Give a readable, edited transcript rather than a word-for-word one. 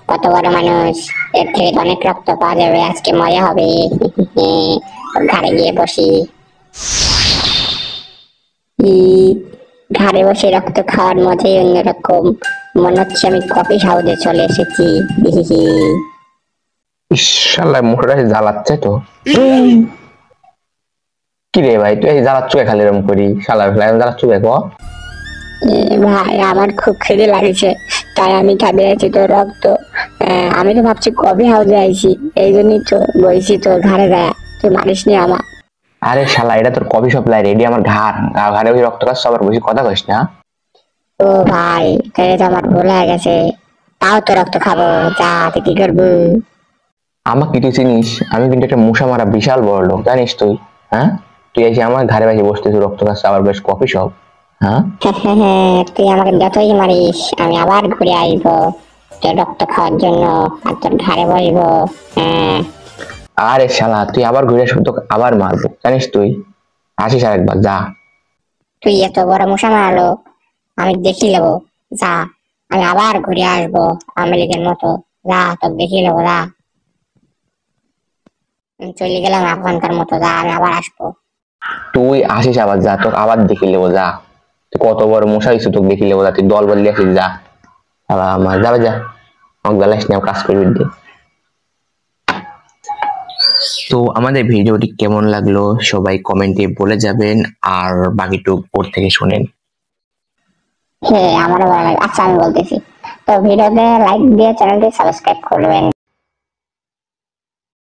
কত বড় মানুষ, এর থেকে তো অনেক রক্ত পাওয়া যাবে, আজকে মজা হবে। ঘাড়ে গিয়ে বসি। ই, ঘাড়ে বসে রক্ত খাওয়ার মজাই অন্যরকম। মনে হচ্ছে আমি কফি হাউসে চলে এসেছি। ইস, শালা মুখটা জ্বালাচ্ছে তো। কি রে ভাই, তুই এই জ্বালাচ্ছ খালি এরকম করি, শালা ফেলা জ্বালাচ্ছ দেখো। ভাই আমার খুব খিদে লাগছে, তাই আমি খাবে আছি তোর রক্ত। আমি তো ভাবছি কফি হাউসে আইছি, এই জন্যই তো বলছি তোর ঘাড়ে দেয়া, তুই মারিস নি আমার। আরে শালা, এটা তোর কফি শপ লাই, রেডি আমার ঘাড়ে ওই রক্ত কাজ সবার বেশি কথা কইস না। ও ভাই, তাহলে তো আমার ভুল হয়ে গেছে। তাও তো রক্ত খাবো, যা তুই কি করবো? আমাকে তুই চিনিস? আমি কিন্তু একটা মশা মারা বিশাল বড় লোক, জানিস তুই? হ্যাঁ, তুই এসে আমার ঘাড়ে বাসে বসতেছিস, রক্ত কাজ আবার বেশ কফি শপ। হ্যাঁ, তুই আমাকে যতই মারিস আমি আবার ঘুরে আসবো তোর রক্ত খাওয়ার জন্য, আর তোর ঘাড়ে বসবো। হ্যাঁ। আরে শালা, তুই আবার ঘুরে আসবি, তোকে আবার মারবো, জানিস তুই? আসিস আর একবার, যা। তুই এত বড় মশা মারলো, আমি দেখি নেবো, যা। আমি আবার ঘুরে আসবো আওয়ামী লীগের মতো, যা তোর দেখি নেবো, যা। আমি চলে গেলাম এখনকার মতো, যা, আমি আবার আসবো। তুই আসিস আবার, যা, তোকে আবার দেখি নেবো, যা। তুই কত বড় মশা হয়েছে, তোকে দেখি নেবো, যা। তুই দল বদলে আসিস, যা। আবার আমার যাবে, যা। আমাকে জ্বালাস নিয়ে কাজ করবি দিয়ে। তো আমাদের ভিডিওটি কেমন লাগলো সবাই কমেন্টে বলে যাবেন, আর বাকিটুক ওর থেকে শুনেন। হ্যাঁ, আমারও ভালো লাগে। আচ্ছা, আমি বলতেছি, তো ভিডিওতে লাইক দিয়ে চ্যানেলটি সাবস্ক্রাইব করবেন।